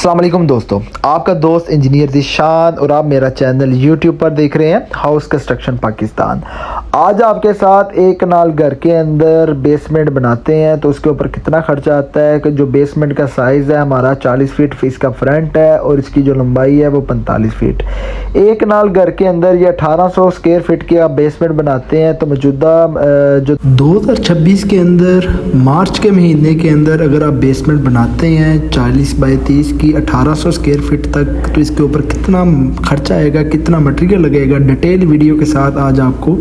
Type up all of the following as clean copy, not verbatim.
अस्सलाम वालेकुम दोस्तों, आपका दोस्त इंजीनियर ज़ीशान और आप मेरा चैनल यूट्यूब पर देख रहे हैं हाउस कंस्ट्रक्शन पाकिस्तान। आज आपके साथ एक कनाल घर के अंदर बेसमेंट बनाते हैं तो उसके ऊपर कितना खर्चा आता है कि जो बेसमेंट का साइज़ है हमारा 40 फीट इसका फ्रंट है और इसकी जो लंबाई है वो 45 फीट। एक कनाल घर के अंदर ये 1800 स्क्वायर फीट के आप बेसमेंट बनाते हैं तो मौजूदा जो 2026 के अंदर मार्च के महीने के अंदर अगर आप बेसमेंट बनाते हैं 40 बाई 30 की 1800 स्क्वायर फीट तक तो इसके ऊपर कितना खर्चा आएगा, कितना मटेरियल लगेगा, डिटेल वीडियो के साथ आज आपको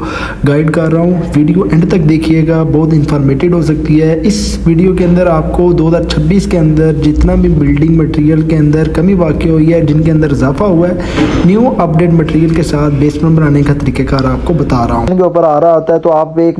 गाइड कर रहा हूँ। वीडियो एंड तक देखिएगा, बहुत इंफॉर्मेटिव हो सकती है। इस वीडियो के अंदर आपको 2026 के अंदर जितना भी बिल्डिंग मटेरियल के अंदर कमी वाक़ई हुई है, जिनके अंदर इजाफा हुआ है, न्यू अपडेट मटेरियल के साथ बेसमेंट बनाने का तरीक़ेकार आपको बता रहा हूँ। इनके ऊपर आ रहा होता है तो आप एक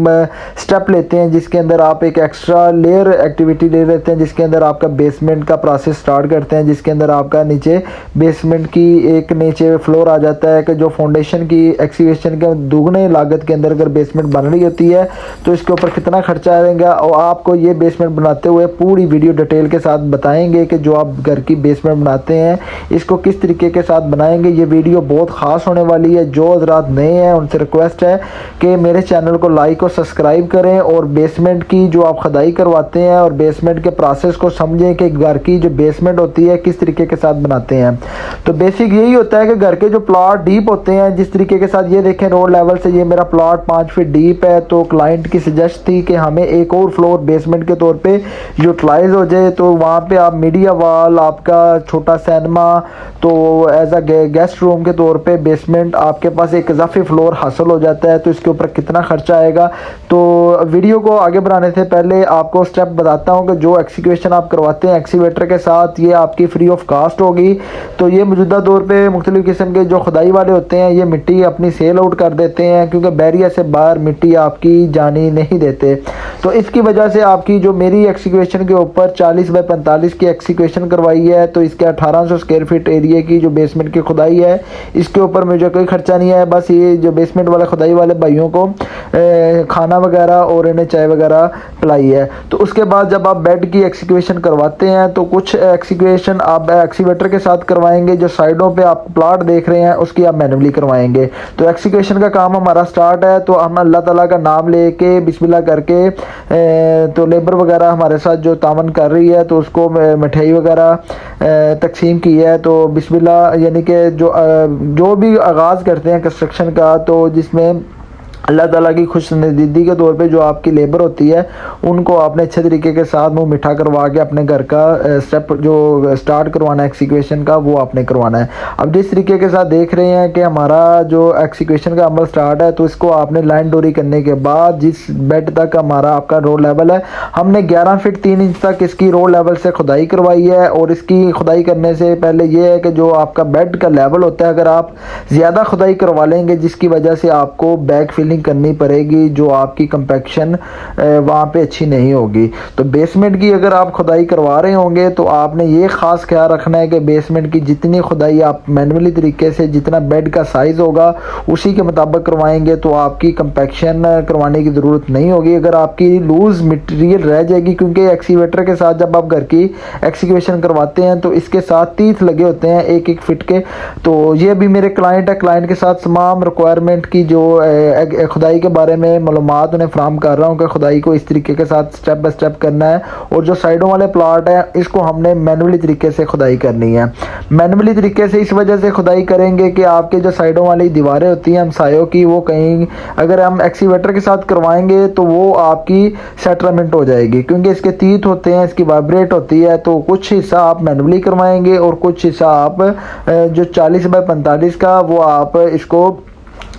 स्टेप लेते हैं जिसके अंदर आप एक एक्स्ट्रा लेयर एक्टिविटी ले लेते हैं जिसके अंदर आपका बेसमेंट का प्रोसेस स्टार्ट करते हैं, जिसके अंदर आपका नीचे बेसमेंट की एक नीचे फ्लोर आ जाता है कि जो फाउंडेशन की एक्सीवेशन के दुगने लागत के अंदर अगर बेसमेंट बन रही होती है तो इसके ऊपर कितना खर्चा आएगा और आपको ये बेसमेंट बनाते हुए पूरी वीडियो डिटेल के साथ बताएंगे कि जो आप घर की बेसमेंट बनाते हैं इसको किस तरीके के साथ बनाएंगे। ये वीडियो बहुत ख़ास होने वाली है। जो हज़रात नए हैं उनसे रिक्वेस्ट है कि मेरे चैनल को लाइक और सब्सक्राइब करें और बेसमेंट की जो आप खुदाई करवाते हैं और बेसमेंट के प्रोसेस को समझें कि घर की जो बेसमेंट होती है किस तरीके के साथ बनाते हैं। तो बेसिक यही होता है कि घर के जो प्लॉट डीप होते हैं, जिस तरीके के साथ ये देखें रोड लेवल से ये मेरा प्लॉट 5 फीट डीप है, तो क्लाइंट की सजेस्ट थी कि हमें एक और फ्लोर बेसमेंट के तौर पे यूटिलाइज हो जाए, तो वहाँ पे आप मीडिया वॉल, आपका छोटा सिनेमा, तो एज अ गेस्ट रूम के तौर पे बेसमेंट आपके पास एक इजाफी फ्लोर हासिल हो जाता है। तो इसके ऊपर कितना खर्चा आएगा, तो वीडियो को आगे बढ़ाने से पहले आपको स्टेप बताता हूँ कि जो एक्सीक्यूशन आप करवाते हैं एक्सीवेटर के साथ ये आपकी फ्री ऑफ कास्ट होगी। तो ये मौजूदा दौर पे मुख्तलिफ़ किस्म के जो खुदाई वाले होते हैं ये मिट्टी अपनी सेल आउट कर देते हैं क्योंकि बैरियर से बाहर मिट्टी आपकी जानी नहीं देते। तो इसकी वजह से आपकी जो मेरी एक्सीक्यूशन के ऊपर 40 बाई 45 की एक्सीक्यूशन करवाई है तो इसके 1800 स्क्वायर फीट एरिया की जो बेसमेंट की खुदाई है इसके ऊपर मुझे कोई खर्चा नहीं है। बस ये जो बेसमेंट वाले खुदाई वाले भाइयों को खाना वगैरह और इन्हें चाय वगैरह पिलाई है। तो उसके बाद जब आप बेड की एक्सीक्यूशन करवाते हैं तो कुछ एक्सीक्यूशन आप एक्सीवेटर के साथ करवाएंगे, जो साइडों पे आप प्लॉट देख रहे हैं उसकी आप मैनुअली करवाएंगे। तो एक्सीक्यूशन का काम हमारा स्टार्ट है, तो हम अल्लाह ताला का नाम लेके बिस्मिल्लाह करके तो लेबर वगैरह हमारे साथ जो तावन कर रही है तो उसको मिठाई वगैरह तकसीम की है। तो बिस्मिल्लाह यानी कि जो भी आगाज़ करते हैं कंस्ट्रक्शन का, तो जिसमें अल्लाह ताला की खुशनुदी के तौर पे जो आपकी लेबर होती है उनको आपने अच्छे तरीके के साथ मुँह मीठा करवा के अपने घर का स्टेप जो स्टार्ट करवाना है एक्सीक्यूशन का वो आपने करवाना है। अब जिस तरीके के साथ देख रहे हैं कि हमारा जो एक्सीक्यूशन का अमल स्टार्ट है तो इसको आपने लाइन डोरी करने के बाद जिस बेड तक हमारा आपका रोड लेवल है हमने 11 फीट 3 इंच तक इसकी रोड लेवल से खुदाई करवाई है। और इसकी खुदाई करने से पहले ये है कि जो आपका बेड का लेवल होता है अगर आप ज़्यादा खुदाई करवा लेंगे जिसकी वजह से आपको बैक फिलिंग करनी पड़ेगी, जो आपकी कंपैक्शन वहाँ पे अच्छी नहीं होगी। तो बेसमेंट की अगर आप खुदाई करवा रहे होंगे तो आपने ये ख़ास ख्याल रखना है कि बेसमेंट की जितनी खुदाई आप मैनुअली तरीके से जितना बेड का साइज़ होगा उसी के मुताबिक करवाएंगे तो आपकी कंपैक्शन करवाने की ज़रूरत नहीं होगी। अगर आपकी लूज़ मटेरियल रह जाएगी, क्योंकि एक्सीवेटर के साथ जब आप घर की एक्सीक्यूशन करवाते हैं तो इसके साथ तीथ लगे होते हैं 1-1 फिट के। तो ये भी मेरे क्लाइंट है, क्लाइंट के साथ तमाम रिक्वायरमेंट की जो खुदाई के बारे में मालूमात उन्हें फ्राहम कर रहा हूँ कि खुदाई को इस तरीके के साथ स्टेप बाय स्टेप करना है। और जो साइडों वाले प्लॉट है इसको हमने मैनुअली तरीके से खुदाई करनी है। मैनुअली तरीके से इस वजह से खुदाई करेंगे कि आपके जो साइडों वाली दीवारें होती हैं हमसायों की, वो कहीं अगर हम एक्सीवेटर के साथ करवाएंगे तो वो आपकी सेटलमेंट हो जाएगी, क्योंकि इसके तीत होते हैं, इसकी वाइब्रेट होती है। तो कुछ हिस्सा आप मैनुअली करवाएंगे और कुछ हिस्सा आप जो 40 बाई 45 का वो आप इसको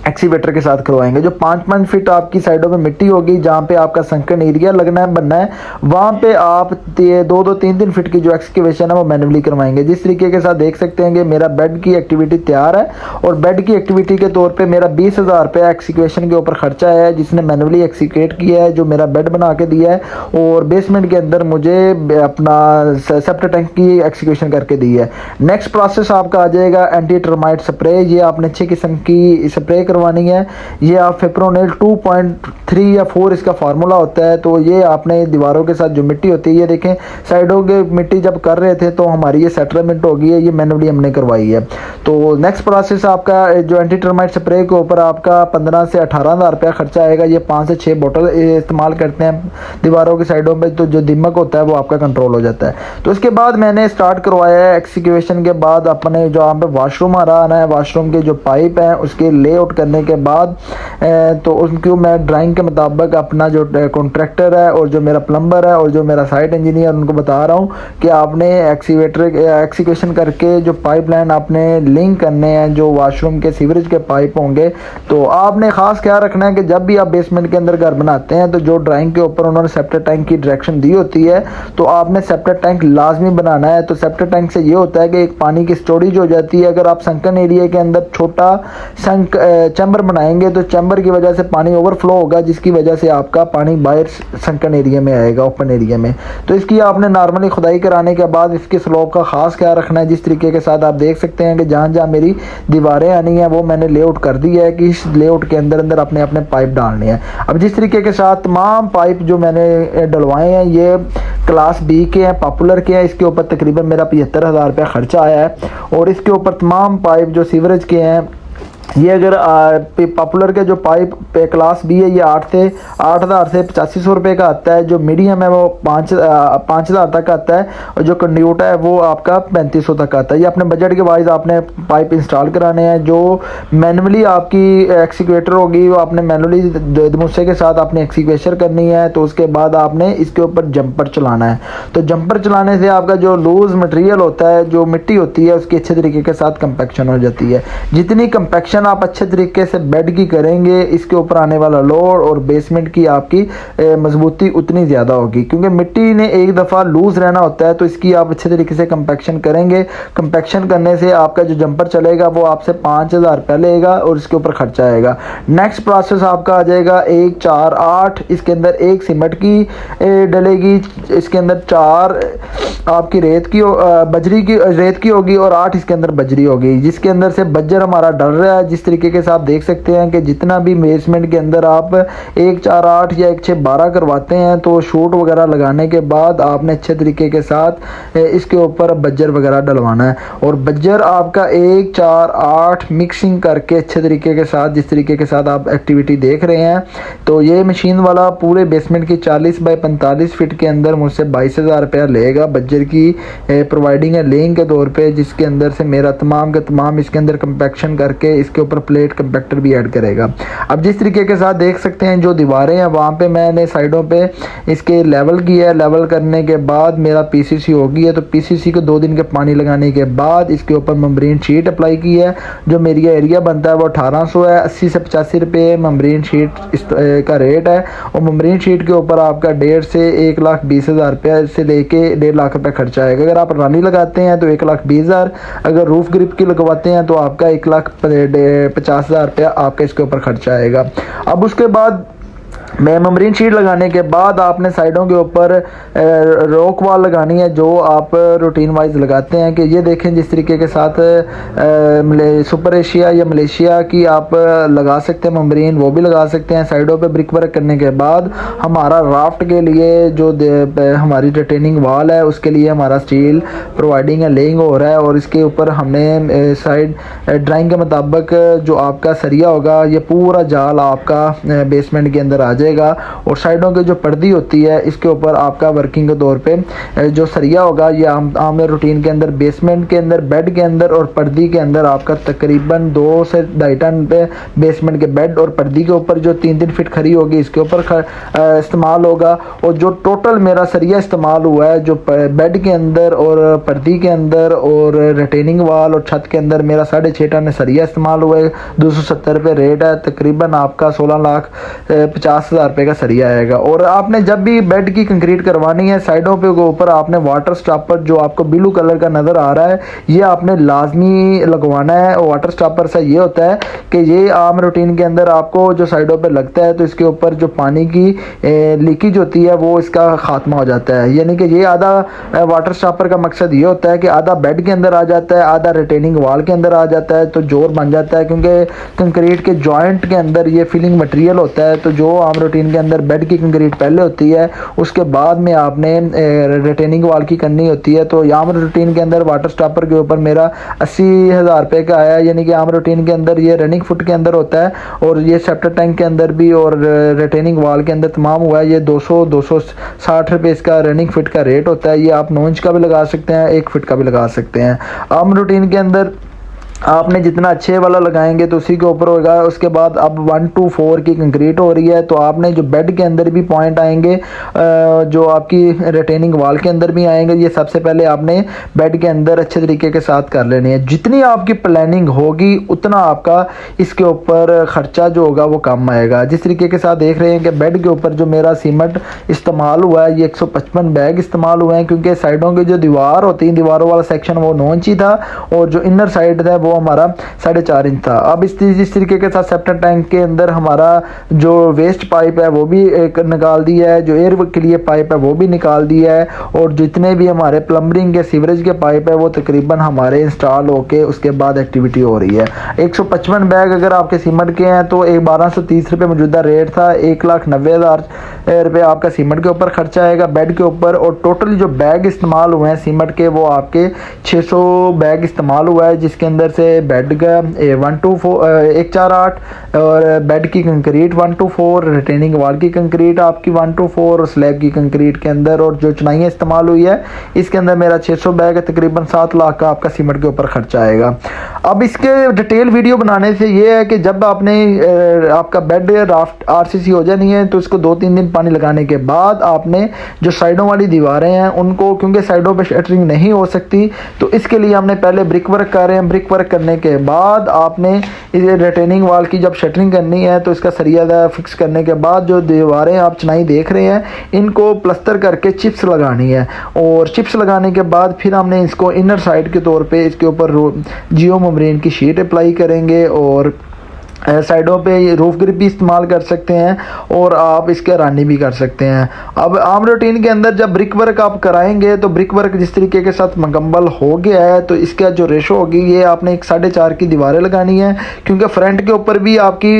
एक्सीवेटर के साथ करवाएंगे। जो 5 फीट आपकी साइडों पे मिट्टी होगी जहाँ पे आपका संकन एरिया लगना है बनना है, वहाँ पे आप 2-2, 3-3 फीट की जो एक्सकेवेशन है वो मैनुअली करवाएंगे। जिस तरीके के साथ देख सकते हैं कि मेरा बेड की एक्टिविटी तैयार है और बेड की एक्टिविटी के तौर पे मेरा 20,000 रुपया एक्सकेवेशन के ऊपर खर्चा है जिसने मैनुअली एक्सीक्यूट किया है, जो मेरा बेड बना के दिया है और बेसमेंट के अंदर मुझे अपना सेप्टिक टैंक की एक्सीक्यूशन करके दी है। नेक्स्ट प्रोसेस आपका आ जाएगा एंटी टर्माइट स्प्रे। ये आपने अच्छी किस्म की स्प्रे करवानी है, ये आप फिप्रोनेल 2.3 या 4 इसका फार्मूला होता है। तो ये आपने दीवारों के साथ जो मिट्टी होती है, ये देखें साइडों के मिट्टी जब कर रहे थे तो हमारी ये सेटलमेंट होगी है, ये मैनुअली हमने करवाई है। तो नेक्स्ट प्रोसेस आपका जो एंटी टर्माइट स्प्रे के ऊपर आपका 15 से 18,000 रुपया खर्चा आएगा। ये 5 से 6 बोतल इस्तेमाल करते हैं दीवारों की साइडों पे, तो जो दीमक होता है वो आपका कंट्रोल हो जाता है। तो इसके बाद मैंने स्टार्ट करवाया है एक्सक्यूवेशन के बाद अपने जो यहाँ पे वाशरूम आ रहा है, वाशरूम के जो पाइप हैं उसके लेआउट करने के बाद तो उनको मैं ड्राइंग के मुताबिक अपना जो कॉन्ट्रैक्टर है और जो मेरा प्लम्बर है और जो मेरा साइट इंजीनियर उनको बता रहा हूँ कि आपने एक्सक्यूवेशन करके जो पाइपलाइन आपने लिंक करने हैं जो वाशरूम के सीवरेज के पाइप होंगे। तो आपने ख़ास ख्याल रखना है कि जब भी आप बेसमेंट के अंदर घर बनाते हैं तो जो ड्राइंग के ऊपर उन्होंने सेप्टिक टैंक की डायरेक्शन दी होती है तो आपने सेप्टिक टैंक लाजमी बनाना है। तो सेप्टिक टैंक से ये होता है कि एक पानी की स्टोरेज हो जाती है। अगर आप संकन एरिया के अंदर छोटा चैम्बर बनाएंगे तो चैम्बर की वजह से पानी ओवरफ्लो होगा, जिसकी वजह से आपका पानी बाहर संकन एरिया में आएगा, ओपन एरिया में। तो इसकी आपने नॉर्मली खुदाई कराने के बाद इसके स्लोप का खास ख्याल रखना है। जिस तरीके के साथ आप देख सकते हैं कि जहाँ जहाँ मेरी दीवारें आनी है वो मैंने लेआउट कर दी है कि इस लेआउट के अंदर अंदर अपने अपने पाइप डालने हैं। अब जिस तरीके के साथ तमाम पाइप जो मैंने डलवाए हैं ये क्लास बी के हैं, पॉपुलर के हैं। इसके ऊपर तकरीबन मेरा 75,000 रुपया खर्चा आया है। और इसके ऊपर तमाम पाइप जो सीवरेज के हैं ये अगर पॉपुलर के जो पाइप पे क्लास बी है ये 8,000 से 8500 रुपये का आता है। जो मीडियम है वो 5,000 तक आता है और जो कंड्यूट है वो आपका 3500 तक आता है। ये अपने बजट के वाइज आपने पाइप इंस्टॉल कराने हैं। जो मैनुअली आपकी एक्सक्यूवेटर होगी वो आपने मैनुअली धमुसे के साथ आपने एक्सक्यूवेशन करनी है। तो उसके बाद आपने इसके ऊपर जंपर चलाना है। तो जंपर चलाने से आपका जो लूज मटेरियल होता है, जो मिट्टी होती है, उसकी अच्छे तरीके के साथ कंपैक्शन हो जाती है। जितनी कंपैक्शन आप अच्छे तरीके से बेड की करेंगे इसके ऊपर आने वाला लोड और बेसमेंट की आपकी मजबूती उतनी ज़्यादा होगी, क्योंकि मिट्टी ने एक दफ़ा लूज रहना होता है। तो इसकी आप अच्छे तरीके से कंपैक्शन करेंगे। कंपैक्शन करने से आपका जो जंपर चलेगा वो आपसे 5,000 रुपया लेगा और इसके ऊपर खर्चा आएगा। नेक्स्ट प्रोसेस आपका आ जाएगा 1, 4, 8। इसके अंदर एक सीमेंट की डलेगी, इसके अंदर 4 आपकी रेत की होगी और 8 इसके अंदर बजरी होगी, जिसके अंदर से बज्जर हमारा डल रहा है। जिस तरीके के साथ देख सकते हैं कि जितना भी बेसमेंट के अंदर आप 1, 4, 8 या 1, 6, 12 करवाते हैं तो शूट वगैरह लगाने के बाद आपने अच्छे तरीके के साथ इसके ऊपर बज्जर वगैरह डलवाना है। और बज्जर आपका 1, 4, 8 मिक्सिंग करके अच्छे तरीके के साथ, जिस तरीके के साथ आप एक्टिविटी देख रहे हैं, तो ये मशीन वाला पूरे बेसमेंट की 40 बाई 45 फीट के अंदर मुझसे 22,000 रुपया लेगा बज्जर की प्रोवाइडिंग है लेइंग के तौर पे, जिसके अंदर से मेरा तमाम का तमाम इसके अंदर कंपैक्शन करके इसके ऊपर प्लेट कंपैक्टर भी ऐड करेगा। अब जिस तरीके के साथ देख सकते हैं जो दीवारें हैं वहाँ पे मैंने साइडों पे इसके लेवल किया है। लेवल करने के बाद मेरा पीसीसी हो गई है। तो पीसीसी को 2 दिन के पानी लगाने के बाद इसके ऊपर मेम्ब्रेन शीट अप्लाई की है। जो मेरी एरिया बनता है वो 1800 है। 80 से 85 रुपये मेम्ब्रेन शीट का रेट है। और मेम्ब्रेन शीट के ऊपर आपका 1.5 से 1,20,000 रुपये से लेके 1.5 लाख रुपये खर्चा आएगा। अगर आप रानी लगाते हैं तो 1,20,000, अगर रूफ ग्रिप की लगवाते हैं तो आपका 1,50,000 रुपया आपका इसके ऊपर खर्चा आएगा। अब उसके बाद मेम्ब्रेन शीट लगाने के बाद आपने साइडों के ऊपर रॉक वॉल लगानी है, जो आप रूटीन वाइज लगाते हैं। कि ये देखें जिस तरीके के साथ सुपर एशिया या मलेशिया की आप लगा सकते हैं मेम्ब्रेन, वो भी लगा सकते हैं। साइडों पे ब्रिक वर्क करने के बाद हमारा राफ्ट के लिए जो हमारी रिटेनिंग वॉल है उसके लिए हमारा स्टील प्रोवाइडिंग है, लेइंग हो रहा है। और इसके ऊपर हमने साइड ड्राइंग के मुताबिक जो आपका सरिया होगा ये पूरा जाल आपका बेसमेंट के अंदर आ जाएगा। और साइडों की जो पर्दी होती है इसके ऊपर आपका वर्किंग के तौर पे जो सरिया होगा ये आम रूटीन के अंदर बेसमेंट के अंदर बेड के अंदर और पर्दी के अंदर आपका तकरीबन 2 से 2.5 टन पे बेसमेंट के बेड और पर्दी के ऊपर जो 3-3 फीट खरी होगी इसके ऊपर इस्तेमाल होगा। और जो टोटल मेरा सरिया इस्तेमाल हुआ है जो बेड के अंदर और पर्दी के अंदर और रिटेनिंग वाल और छत के अंदर मेरा 6.5 टन सरिया इस्तेमाल हुआ है। 270 रुपये रेट है। तकरीबन आपका 16,50,000 10,000 रुपये का सरिया आएगा। और आपने जब भी बेड की कंक्रीट करवानी है, साइडों पे ऊपर आपने वाटर स्टॉपर जो आपको ब्लू कलर का नज़र आ रहा है, ये आपने लाजमी लगवाना है। वाटर स्टॉपर से ये होता है कि ये आम रूटीन के अंदर आपको जो साइडों पे लगता है तो इसके ऊपर जो पानी की लीकेज होती है वो इसका खात्मा हो जाता है। यानी कि ये आधा वाटर स्टॉपर का मकसद ये होता है कि आधा बेड के अंदर आ जाता है, आधा रिटेनिंग वॉल के अंदर आ जाता है, तो जोर बन जाता है। क्योंकि कंक्रीट के जॉइंट के अंदर ये फिलिंग मटेरियल होता है, तो जो आम रूटीन के अंदर बेड की कंक्रीट पहले होती है उसके बाद में आपने रिटेनिंग वॉल की करनी होती है। तो आम रूटीन के अंदर वाटर स्टॉपर के ऊपर मेरा 80,000 रुपये का आया। यानी कि आम रूटीन के अंदर ये रनिंग फुट के अंदर होता है और ये सेप्टर टैंक के अंदर भी और रिटेनिंग वॉल के अंदर तमाम हुआ है। ये 260 रुपये इसका रनिंग फिट का रेट होता है। ये आप 9 इंच का भी लगा सकते हैं, 1 फिट का भी लगा सकते हैं। आम रूटीन के अंदर आपने जितना अच्छे वाला लगाएंगे तो उसी के ऊपर होगा। उसके बाद अब 1 to 4 की कंक्रीट हो रही है, तो आपने जो बेड के अंदर भी पॉइंट आएंगे, जो आपकी रिटेनिंग वॉल के अंदर भी आएंगे, ये सबसे पहले आपने बेड के अंदर अच्छे तरीके के साथ कर लेनी है। जितनी आपकी प्लानिंग होगी उतना आपका इसके ऊपर ख़र्चा जो होगा वो कम आएगा। जिस तरीके के साथ देख रहे हैं कि बेड के ऊपर जो मेरा सीमेंट इस्तेमाल हुआ है, ये 155 बैग इस्तेमाल हुए हैं, क्योंकि साइडों की जो दीवार होती है, दीवारों वाला सेक्शन वो 9 इंची था और जो इनर साइड था वो हमारा 4.5 इंच था। अब इस तरीके के साथ सेप्टर टैंक के अंदर हमारा जो वेस्ट पाइप है वो भी एक निकाल दिया है, जो एयर के लिए पाइप है वो भी निकाल दिया है, और जितने भी हमारे प्लम्बरिंग के सीवरेज के पाइप है वो तकरीबन हमारे इंस्टॉल होके उसके बाद एक्टिविटी हो रही है। 155 बैग अगर आपके सीमेंट के हैं तो 1230 रुपये मौजूदा रेट था। 1,90,000 रुपये आपका सीमेंट के ऊपर खर्चा आएगा बेड के ऊपर। और टोटल जो बैग इस्तेमाल हुए हैं सीमेंट के वो आपके 600 बैग इस्तेमाल हुआ है, जिसके अंदर से बेड का 1 to 148 और बेड की कंक्रीट 1 to 4, रिटेनिंग वॉल की कंक्रीट आपकी 1 to 4 और स्लैब की कंक्रीट के अंदर, और जो चुनाइयाँ इस्तेमाल हुई है इसके अंदर मेरा 600 बैग है, तकरीबन 7 लाख का आपका सीमेंट के ऊपर खर्चा आएगा। अब इसके डिटेल वीडियो बनाने से ये है कि जब आपने आपका बेड राफ्ट RCC हो जानी है तो इसको 2-3 दिन पानी लगाने के बाद आपने जो साइडों वाली दीवारें हैं उनको, क्योंकि साइडों पे शटरिंग नहीं हो सकती, तो इसके लिए हमने पहले ब्रिक वर्क कर रहे हैं। ब्रिक वर्क करने के बाद आपने रिटेनिंग वॉल की जब शटरिंग करनी है तो इसका सरिया फिक्स करने के बाद जो दीवारें आप चिनाई देख रहे हैं इनको प्लस्तर करके चिप्स लगानी है, और चिप्स लगाने के बाद फिर हमने इसको इनर साइड के तौर पे इसके ऊपर जियो मेम्ब्रेन की शीट अप्लाई करेंगे, और साइडों पे रूफ ग्रिप भी इस्तेमाल कर सकते हैं और आप इसके रानी भी कर सकते हैं। अब आम रूटीन के अंदर जब ब्रिक वर्क आप कराएंगे तो ब्रिक वर्क जिस तरीके के साथ मुकम्मल हो गया है तो इसका जो रेशो होगी ये आपने 1.5 की दीवारें लगानी है, क्योंकि फ्रंट के ऊपर भी आपकी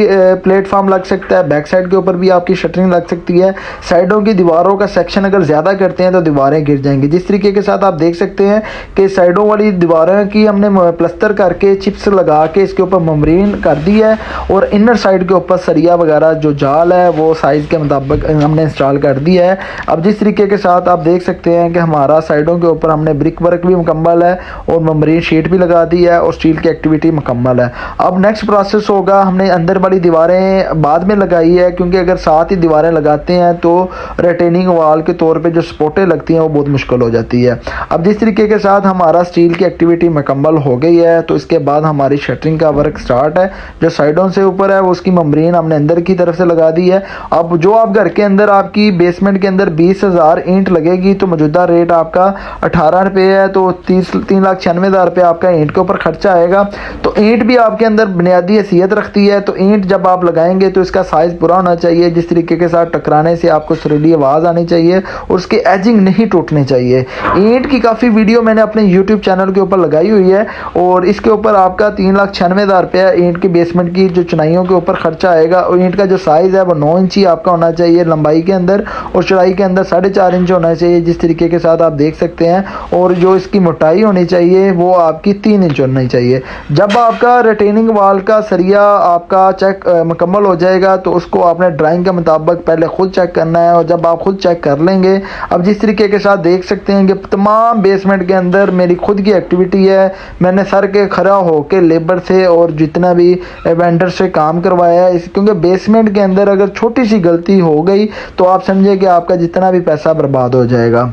प्लेटफॉर्म लग सकता है, बैक साइड के ऊपर भी आपकी शटरिंग लग सकती है। साइडों की दीवारों का सेक्शन अगर ज़्यादा करते हैं तो दीवारें गिर जाएंगी। जिस तरीके के साथ आप देख सकते हैं कि साइडों वाली दीवारें की हमने प्लस्तर करके चिप्स लगा के इसके ऊपर मेम्ब्रेन कर दी है, और इनर साइड के ऊपर सरिया वगैरह जो जाल है वो साइज़ के मुताबिक हमने इंस्टॉल कर दिया है। अब जिस तरीके के साथ आप देख सकते हैं कि हमारा साइडों के ऊपर हमने ब्रिक वर्क भी मुकम्मल है और मेम्ब्रेन शीट भी लगा दी है और स्टील की एक्टिविटी मुकम्मल है। अब नेक्स्ट प्रोसेस होगा, हमने अंदर वाली दीवारें बाद में लगाई है, क्योंकि अगर साथ ही दीवारें लगाते हैं तो रिटेनिंग वॉल के तौर पर जो सपोर्टें लगती हैं वो बहुत मुश्किल हो जाती है। अब जिस तरीके के साथ हमारा स्टील की एक्टिविटी मुकम्मल हो गई है तो इसके बाद हमारी शटरिंग का वर्क स्टार्ट है। जो साइडों से ऊपर है वो उसकी मेम्ब्रेन हमने अंदर की तरफ से लगा दी है। अब जो आप घर के अंदर आपकी बेसमेंट के अंदर 20,000 ईंट लगेगी तो मौजूदा रेट आपका 18 रुपये है, तो 3,96,000 रुपये आपका ईंट के ऊपर खर्चा आएगा। तो ईंट भी आपके अंदर बुनियादी हैसियत रखती है, तो ईंट जब आप लगाएंगे तो इसका साइज़ पूरा होना चाहिए, जिस तरीके के साथ टकराने से आपको सुरीली आवाज़ आनी चाहिए और उसकी एजिंग नहीं टूटनी चाहिए। ईंट की काफ़ी वीडियो मैंने अपने यूट्यूब चैनल के ऊपर लगाई हुई है और इसके ऊपर आपका 3,96,000 रुपये ईंट की बेसमेंट की जो चुनाइयों के ऊपर खर्चा आएगा। और ईंट का जो साइज़ है वो 9 इंची आपका होना चाहिए लंबाई के अंदर, और चौड़ाई के अंदर 4.5 इंच होना चाहिए, जिस तरीके के साथ आप देख सकते हैं। और जो इसकी मोटाई होनी चाहिए वो आपकी 3 इंच होनी चाहिए। जब आपका रिटेनिंग वॉल का सरिया आपका चेक मुकम्मल हो जाएगा तो उसको आपने ड्राइंग के मुताबिक पहले खुद चेक करना है, और जब आप खुद चेक कर लेंगे, अब जिस तरीके के साथ देख सकते हैं कि तमाम बेसमेंट के अंदर मेरी खुद की एक्टिविटी है। मैंने सर के खड़ा होकर लेबर से और जितना भी वेंडर से काम करवाया है, क्योंकि बेसमेंट के अंदर अगर छोटी सी गलती हो गई तो आप समझे कि आपका जितना भी पैसा बर्बाद हो जाएगा।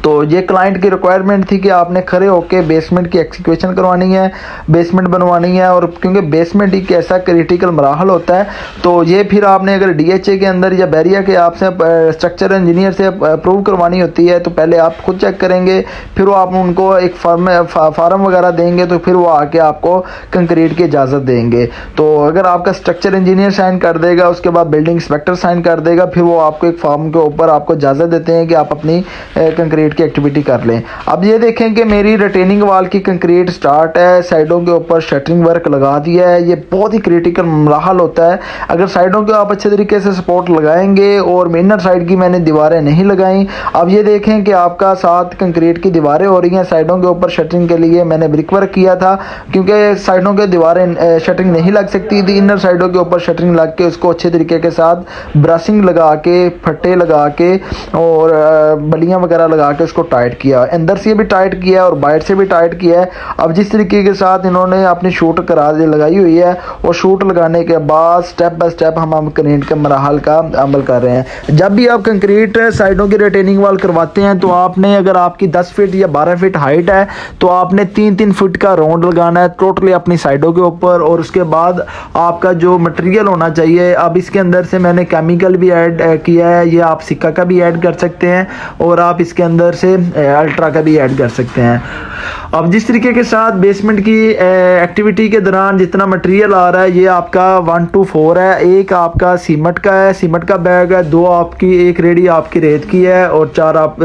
तो ये क्लाइंट की रिक्वायरमेंट थी कि आपने खड़े होकर बेसमेंट की एक्सिक्यूशन करवानी है, बेसमेंट बनवानी है। और क्योंकि बेसमेंट एक ऐसा क्रिटिकल मराहल होता है, तो ये फिर आपने अगर डीएचए के अंदर या बैरिया के आपसे स्ट्रक्चर इंजीनियर से अप्रूव करवानी होती है, तो पहले आप खुद चेक करेंगे, फिर वो आप उनको एक फार्म वगैरह देंगे, तो फिर वो आके आपको कंक्रीट की इजाज़त देंगे। तो अगर आपका स्ट्रक्चर इंजीनियर साइन कर देगा, उसके बाद बिल्डिंग इंस्पेक्टर साइन कर देगा, फिर वो आपको एक फॉर्म के ऊपर आपको इजाज़त देते हैं कि आप अपनी कंक्रीट की एक्टिविटी कर लें। अब ये देखें कि मेरी रिटेनिंग वाल की कंक्रीट स्टार्ट है, साइडों के ऊपर शटरिंग वर्क लगा दिया है। ये बहुत ही क्रिटिकल मराहल होता है। अगर साइडों के आप अच्छे तरीके से सपोर्ट लगाएंगे, और इनर साइड की मैंने दीवारें नहीं लगाई। अब ये देखें कि आपका साथ कंक्रीट की दीवारें हो रही हैं, साइडों के ऊपर शटरिंग के लिए मैंने ब्रिक वर्क किया था, क्योंकि साइडों के दीवारें शटरिंग नहीं लग सकती थी। इनर साइडों के ऊपर शटरिंग लग के उसको अच्छे तरीके के साथ ब्रशिंग लगा के, फट्टे लगा के और बलियां वगैरह लगा के उसको टाइट किया, अंदर से भी टाइट किया और बाहर से भी टाइट किया है। अब जिस तरीके के साथ इन्होंने अपनी शूट करा लगाई हुई है, और शूट लगाने के बाद स्टेप बाय स्टेप हम कंक्रीट के मराहल का अमल कर रहे हैं। जब भी आप कंक्रीट साइडों की रिटेनिंग वाल करवाते हैं, तो आपने अगर आपकी 10 फीट या 12 फीट हाइट है, तो आपने 3-3 फीट का राउंड लगाना है टोटली अपनी साइडों के ऊपर। और उसके बाद आपका जो मटेरियल होना चाहिए, अब इसके अंदर से मैंने केमिकल भी ऐड किया है, ये आप सिक्का का भी ऐड कर सकते हैं, और आप इसके अंदर से अल्ट्रा का भी ऐड कर सकते हैं। अब जिस तरीके के साथ बेसमेंट की एक्टिविटी के दौरान जितना मटेरियल आ रहा है, ये आपका 1 to 4 है। एक आपका सीमेंट का है, सीमेंट का बैग है, 2 आपकी, 1 रेडी आपकी रेत की है, और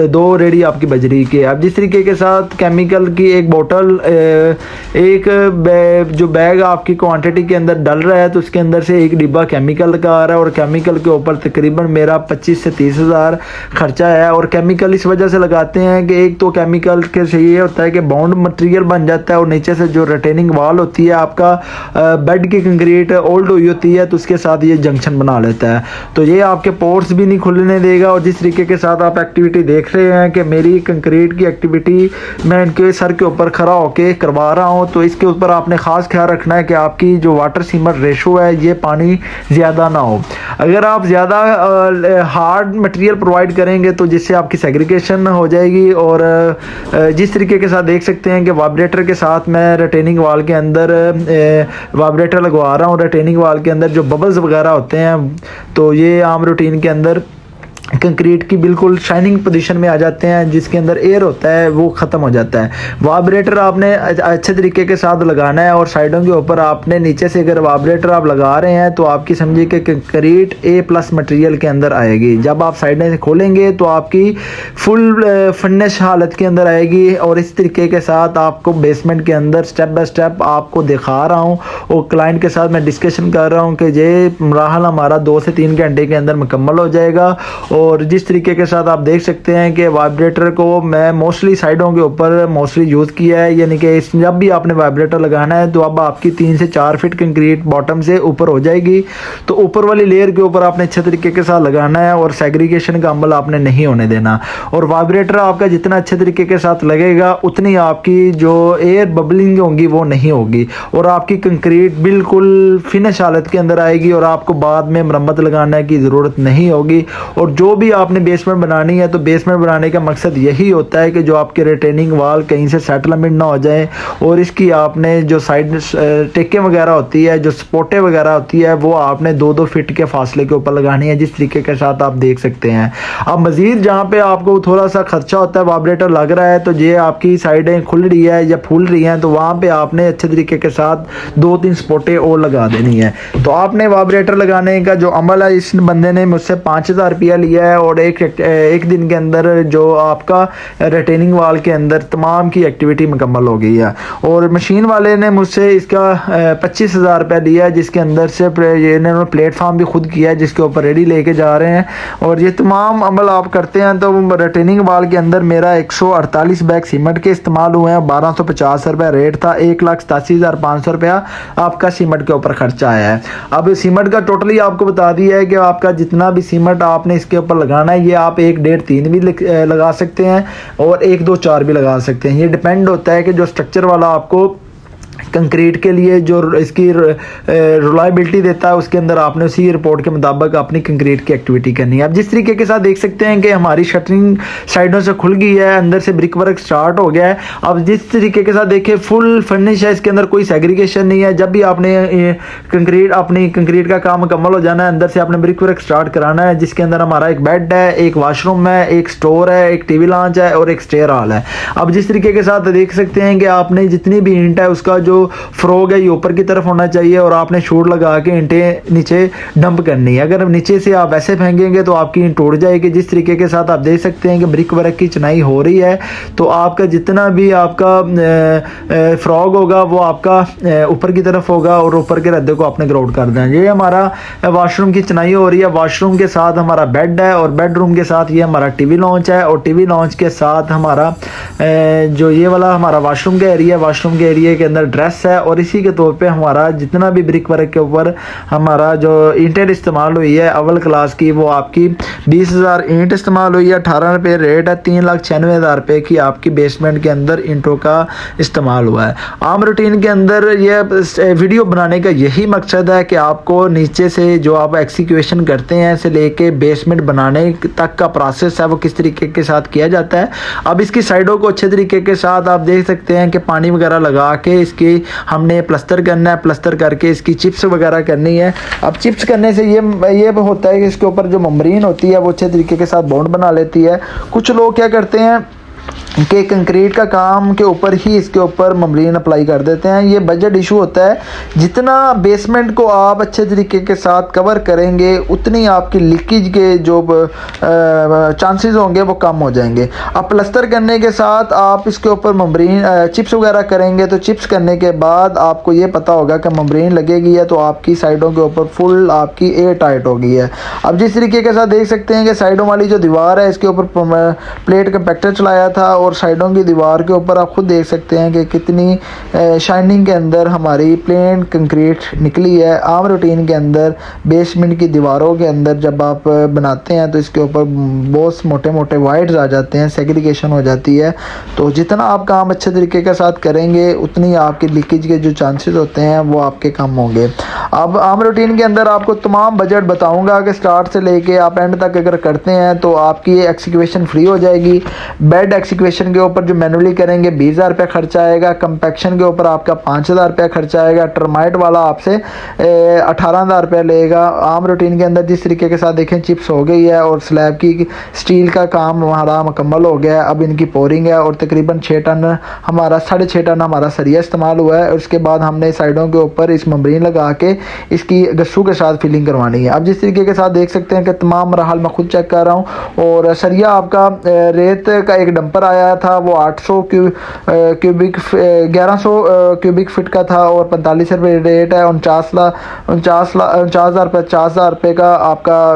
2 रेडी आपकी बजरी की है। अब जिस तरीके के साथ केमिकल की एक बोतल, एक जो बैग आपकी क्वांटिटी के अंदर डल रहा है, तो उसके अंदर से एक डिब्बा केमिकल का आ रहा है, और केमिकल के ऊपर तकरीबन मेरा 25 से 30 हज़ार खर्चा है। और केमिकल इस वजह से लगाते हैं कि एक तो केमिकल के से ये होता है कि बाउंड मटेरियल बन जाता है, और नीचे से जो रिटेनिंग वाल होती है आपका बेड की कंक्रीट ओल्ड हुई होती है, तो उसके साथ ये जंक्शन बना लेता है, तो ये आपके पोर्ट्स भी नहीं खुलने देगा। और जिस तरीके के साथ आप एक्टिविटी देख रहे हैं कि मेरी कंक्रीट की एक्टिविटी मैं इनके सर के ऊपर खड़ा होके करवा रहा हूँ, तो इसके ऊपर आपने ख़ास ख्याल रखना है कि आपकी जो वाटर सीमेंट रेशो है, ये पानी ज़्यादा ना हो। अगर आप ज़्यादा हार्ड मटेरियल प्रोवाइड करेंगे, तो जिससे आपकी सेग्रीगेशन हो जाएगी। और जिस तरीके के साथ देख सकते हैं कि वाइब्रेटर के साथ मैं रिटेनिंग वाल के अंदर वाइब्रेटर लगवा रहा हूँ। रिटेनिंग वाल के अंदर जो बबल्स वगैरह होते हैं, तो ये आम रूटीन के अंदर कंक्रीट की बिल्कुल शाइनिंग पोजीशन में आ जाते हैं, जिसके अंदर एयर होता है वो ख़त्म हो जाता है। वाइब्रेटर आपने अच्छे तरीके के साथ लगाना है, और साइडों के ऊपर आपने नीचे से अगर वाइब्रेटर आप लगा रहे हैं, तो आपकी समझिए कि कंक्रीट A+ मटेरियल के अंदर आएगी। जब आप साइडें से खोलेंगे, तो आपकी फुल फिनिश हालत के अंदर आएगी। और इस तरीके के साथ आपको बेसमेंट के अंदर स्टेप बाय स्टेप आपको दिखा रहा हूँ, और क्लाइंट के साथ मैं डिस्कशन कर रहा हूँ कि ये मराहल हमारा 2 से 3 घंटे के अंदर मुकम्मल हो जाएगा। और जिस तरीके के साथ आप देख सकते हैं कि वाइब्रेटर को मैं मोस्टली साइडों के ऊपर मोस्टली यूज़ किया है, यानी कि जब भी आपने वाइब्रेटर लगाना है, तो अब आपकी 3 से 4 फीट कंक्रीट बॉटम से ऊपर हो जाएगी, तो ऊपर वाली लेयर के ऊपर आपने अच्छे तरीके के साथ लगाना है, और सेग्रीगेशन का अमल आपने नहीं होने देना। और वाइब्रेटर आपका जितना अच्छे तरीके के साथ लगेगा, उतनी आपकी जो एयर बबलिंग होगी वो नहीं होगी, और आपकी कंक्रीट बिल्कुल फिनिश हालत के अंदर आएगी, और आपको बाद में मरम्मत लगाने की ज़रूरत नहीं होगी। और जो भी आपने बेसमेंट बनानी है, तो बेसमेंट बनाने का मकसद यही होता है कि जो आपके रिटेनिंग वाल कहीं से सेटलमेंट ना हो जाए, और इसकी आपने जो साइड टेकें वगैरह होती है, जो सपोर्टें वगैरह होती है, वो आपने 2-2 फीट के फासले के ऊपर लगानी है, जिस तरीके के साथ आप देख सकते हैं। अब मज़ीद जहाँ पे आपको थोड़ा सा खर्चा होता है, वाइब्रेटर लग रहा है, तो ये आपकी साइडें खुल रही है या फूल रही हैं, तो वहाँ पर आपने अच्छे तरीके के साथ 2-3 सपोर्टें और लगा देनी है। तो आपने वाइब्रेटर लगाने का जो अमल है, इस बंदे ने मुझसे 5000 रुपया लिया है, और एक दिन के अंदर जो आपका रिटेनिंग वाल के अंदर तमाम की एक्टिविटी मुकम्मल हो गई है। और मशीन वाले ने मुझसे इसका 25,000 रुपया लिया है, जिसके अंदर से इन्होंने प्लेटफॉर्म भी खुद किया है, जिसके ऊपर रेडी लेके जा रहे हैं। और ये तमाम अमल आप करते हैं, तो रिटेनिंग वाल के अंदर मेरा 148 बैग सीमेंट के इस्तेमाल हुए हैं, 1250 रुपया रेट था, 1,87,500 रुपया आपका सीमेंट के ऊपर खर्चा आया है। अब सीमेंट का टोटली आपको बता दिया है कि आपका जितना भी सीमेंट आपने इसके ऊपर लगाना है, ये आप 1, 1.5, 3 भी लगा सकते हैं, और 1, 2, 4 भी लगा सकते हैं। ये डिपेंड होता है कि जो स्ट्रक्चर वाला आपको कंक्रीट के लिए जो इसकी रिलायबिलिटी देता है उसके अंदर आपने उसी रिपोर्ट के मुताबिक अपनी कंक्रीट की एक्टिविटी करनी है। अब जिस तरीके के साथ देख सकते हैं कि हमारी शटरिंग साइडों से खुल गई है, अंदर से ब्रिक वर्क स्टार्ट हो गया है। अब जिस तरीके के साथ देखें फुल फर्निश है, इसके अंदर कोई सेग्रीगेशन नहीं है। जब भी आपने अपनी कंक्रीट का काम मुकम्मल हो जाना है, अंदर से आपने ब्रिक वर्क स्टार्ट कराना है, जिसके अंदर हमारा एक बेड है, एक वाशरूम है, एक स्टोर है, एक टीवी लॉन्च है और एक स्टेयर हॉल है। अब जिस तरीके के साथ देख सकते हैं कि आपने जितनी भी ईंट है उसका जो फ्रोग है ये ऊपर की तरफ होना चाहिए और आपने शूट लगा के ईंटें नीचे डंप करनी है। अगर नीचे से आप ऐसे फेंकेंगे तो आपकी ईंट टूट जाएगी। जिस तरीके के साथ आप देख सकते हैं कि ब्रिक वर्क की चिनाई हो रही है, तो आपका जितना भी आपका फ्रॉग होगा वो आपका ऊपर की तरफ होगा और ऊपर के रद्दे को आपने ग्राउंड कर देना। ये हमारा वॉशरूम की चिनाई हो रही है। वॉशरूम के साथ हमारा बेड है और बेडरूम के साथ ये हमारा टीवी लॉन्च है और टीवी लॉन्च के साथ हमारा जो ये वाला हमारा वॉशरूम का एरिया, वॉशरूम के एरिया के अंदर ड्रेस है। और इसी के तौर पे हमारा जितना भी ब्रिक वर्क के ऊपर हमारा जो ईंटें इस्तेमाल हुई है अव्वल क्लास की, वो आपकी 20,000 ईंट इस्तेमाल हुई है। 18 रुपये रेट है। 3,96,000 रुपये की आपकी बेसमेंट के अंदर ईंटों का इस्तेमाल हुआ है। आम रूटीन के अंदर ये वीडियो बनाने का यही मकसद है कि आपको नीचे से जो आप एक्सिक्यूशन करते हैं से लेके बेसमेंट बनाने तक का प्रोसेस है वो किस तरीके के साथ किया जाता है। अब इसकी साइडों को अच्छे तरीके के साथ आप देख सकते हैं कि पानी वगैरह लगा के इसकी हमने प्लस्तर करना है। प्लस्तर करके इसकी चिप्स वगैरह करनी है। अब चिप्स करने से ये होता है कि इसके ऊपर जो मम्ब्रेन होती है वो अच्छे तरीके के साथ बॉन्ड बना लेती है। कुछ लोग क्या करते हैं कि कंक्रीट का काम के ऊपर ही इसके ऊपर मम्ब्रेन अप्लाई कर देते हैं। ये बजट इशू होता है। जितना बेसमेंट को आप अच्छे तरीके के साथ कवर करेंगे उतनी आपकी लीकेज के जो चांसेस होंगे वो कम हो जाएंगे। अब प्लस्तर करने के साथ आप इसके ऊपर मम्ब्रेन चिप्स वगैरह करेंगे तो चिप्स करने के बाद आपको ये पता होगा कि मम्ब्रेन लगेगी है तो आपकी साइडों के ऊपर फुल आपकी एयर टाइट हो गई है। अब जिस तरीके के साथ देख सकते हैं कि साइडों वाली जो दीवार है इसके ऊपर प्लेट कंपैक्टर चलाया था और साइडों की दीवार के ऊपर आप खुद देख सकते हैं कि कितनी शाइनिंग के अंदर हमारी प्लेन कंक्रीट निकली है। आम रूटीन के अंदर बेसमेंट की दीवारों के अंदर जब आप बनाते हैं तो इसके ऊपर बहुत मोटे मोटे वाइड्स आ जाते हैं, सेग्रीगेशन हो जाती है। तो जितना आप काम अच्छे तरीके के साथ करेंगे उतनी आपकी लीकेज के जो चांसेस होते हैं वो आपके कम होंगे। अब आम रूटीन के अंदर आपको तमाम बजट बताऊंगा कि स्टार्ट से लेके आप एंड तक अगर करते हैं तो आपकी एक्सिक्यूशन फ्री हो जाएगी। बेड एक्सिक्यूशन के ऊपर जो मैनुअली करेंगे 20,000 रुपये खर्चा आएगा। कंपैक्शन के ऊपर आपका 5,000 रुपये खर्चा आएगा। टर्माइट वाला आपसे 18,000 रुपये लेगा। आम रूटीन के अंदर जिस तरीके के साथ देखें चिप्स हो गई है और स्लैब की स्टील का काम हमारा मुकम्मल हो गया है। अब इनकी पोरिंग है और तकरीबन 6 टन हमारा 6.5 टन हमारा सरिया इस्तेमाल हुआ है। और उसके बाद हमने साइडों के ऊपर इस मम्ब्रेन लगा के इसकी गस्सू के साथ फिलिंग करवानी है। अब जिस तरीके के साथ देख सकते हैं कि तमाम मराहल मैं खुद चेक कर रहा हूँ। और सरिया आपका रेत का एक डंपर आया था वो 800 क्यूबिक 1100 क्यूबिक फीट का था और 45 रुपये रेट है। 50,000 रुपये का आपका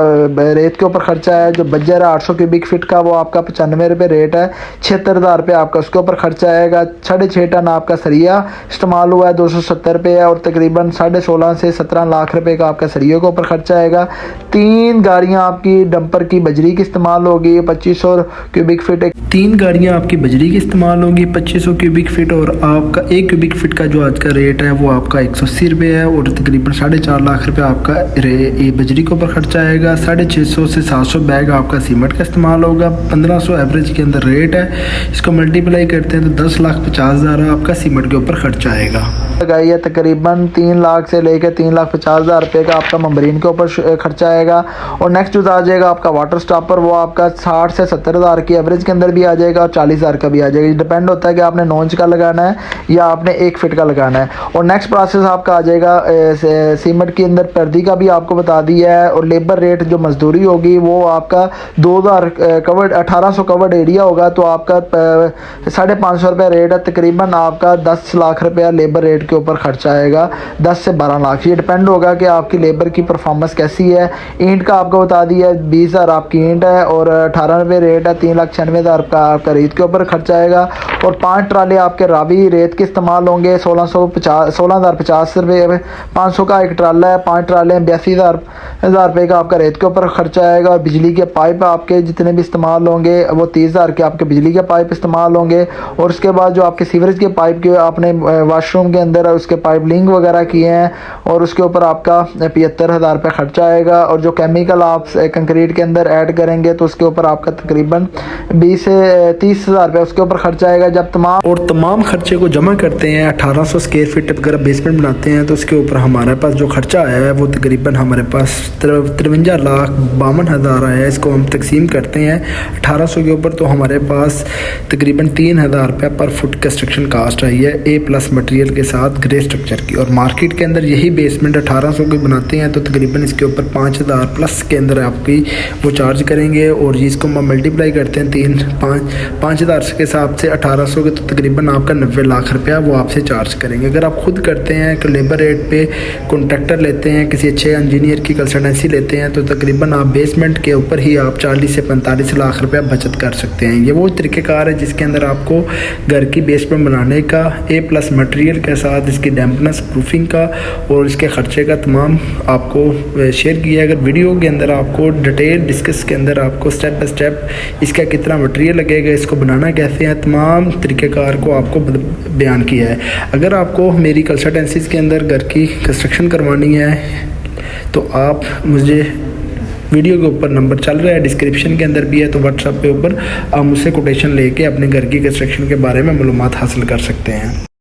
रेत के ऊपर खर्चा है। जो बजर है 800 क्यूबिक फीट का वो आपका 95 रुपये रेट है। 76,000 रुपये आपका उसके ऊपर खर्चा आएगा। 6.5 टन आपका सरिया इस्तेमाल हुआ है, 270 रुपये है। और तकरीबन 16.5 से 17 लाख रुपये का आपका सरियों के ऊपर खर्चा आएगा। 3 गाड़ियाँ आपकी डंपर की बजरी की इस्तेमाल होगी 2500 क्यूबिक फीट। 3 गाड़ियाँ आपकी बजरी की इस्तेमाल होगी 2500 क्यूबिक फीट। और आपका 1 क्यूबिक फीट का जो आज का रेट है वो आपका 180 रुपये है। और तकरीबन 4.5 लाख रुपये आपका ये बजरी के ऊपर खर्चा आएगा। 650 से 700 बैग आपका सीमेंट का इस्तेमाल होगा। 1500 एवरेज के अंदर रेट है। इसको मल्टीप्लाई करते हैं तो 10,50,000 आपका सीमेंट के ऊपर खर्चा आएगा। लगाइए तकरीबन 3 लाख से लेकर 3,50,000 रुपये का आपका मम्ब्रेन के ऊपर खर्चा आएगा। और नेक्स्ट जो आ जाएगा आपका वाटर स्टॉपर, वो आपका 60 से 70,000 की एवरेज के अंदर भी आ जाएगा और 40,000 का भी आ जाएगा। डिपेंड होता है कि आपने 9 इंच का लगाना है या आपने 1 फीट का लगाना है। और नेक्स्ट प्रोसेस आपका आ जाएगा सीमेंट के अंदर पर्दी का भी आपको बता दिया है। और लेबर रेट जो मजदूरी होगी वो आपका 2,000 कवर्ड 1800 कवर्ड एरिया होगा तो आपका 550 रुपये रेट है। तकरीबन आपका 10 लाख रुपया लेबर रेट के ऊपर खर्चा आएगा। 10 से 12 लाख, ये डिपेंड होगा कि आपकी लेबर की परफॉर्मेंस कैसी है। ईंट का आपको बता दिया 20,000 आपकी ईंट है और 18 रेट है, 3,96,000 का आपका रेत के ऊपर खर्चा आएगा। और 5 ट्राले आपके रावी रेत के इस्तेमाल होंगे, 16,050 रुपये 500 का एक ट्राला है। 5 ट्राले 82,000 रुपये का आपका रेत के ऊपर खर्चा आएगा। और बिजली के पाइप आपके जितने भी इस्तेमाल होंगे वो 30,000 के आपके बिजली के पाइप इस्तेमाल होंगे। और उसके बाद जो आपके सीवरेज के पाइप के आपने वाशरूम के अंदर उसके पाइप लिंक वगैरह किए हैं और उसके ऊपर आपका 75,000 रुपये खर्चा आएगा। और जो केमिकल आप कंक्रीट के अंदर ऐड करेंगे तो उसके ऊपर आपका तकरीबन 20 से 30,000 रुपये उसके ऊपर खर्चा आएगा। जब तमाम खर्चे को जमा करते हैं 1800 स्क्वायर फीट अगर बेसमेंट बनाते हैं तो उसके ऊपर हमारे पास जो खर्चा आया है वो तकरीबन हमारे पास 53,52,000 आया है। इसको हम तकसीम करते हैं 1800 के ऊपर तो हमारे पास तकरीबन 3,000 रुपये पर फुट कंस्ट्रक्शन कास्ट आई है A+ मटेरियल के साथ ग्रे स्ट्रक्चर की। और मार्केट के अंदर यही बेसमेंट 1800 के बनाते हैं तो तकरीबन इसके ऊपर 5,000 प्लस के अंदर आपकी वो चार्ज करेंगे। और जिसको हम मल्टीप्लाई करते हैं 5,000 के हिसाब से 1800 के तो तकरीबन आपका 90 लाख रुपया वो आपसे चार्ज करेंगे। अगर आप खुद करते हैं कि लेबर रेट पे कॉन्ट्रैक्टर लेते हैं, किसी अच्छे इंजीनियर की कंसल्टेंसी लेते हैं तो तकरीबन आप बेसमेंट के ऊपर ही आप 40 से 45 लाख रुपया बचत कर सकते हैं। ये वो तरीक़ेकार है जिसके अंदर आपको घर की बेसमेंट बनाने का A+ मटेरियल के साथ इसकी डैम्पनेस प्रूफिंग का और इसके ख़र्चे का तमाम आपको शेयर किया। अगर वीडियो के अंदर आपको डिटेल डिस्कस के अंदर आपको स्टेप बाय स्टेप इसका कितना मटेरियल लगेगा, इसको बनाना कैसे है, तमाम तरीक़ेकार को आपको बयान किया है। अगर आपको मेरी कंसल्टेंसीज़ के अंदर घर की कंस्ट्रक्शन करवानी है तो आप मुझे वीडियो के ऊपर नंबर चल रहा है, डिस्क्रिप्शन के अंदर भी है, तो व्हाट्सएप पे ऊपर आप मुझसे कोटेशन लेके अपने घर की कंस्ट्रक्शन के बारे में मालूमात हासिल कर सकते हैं।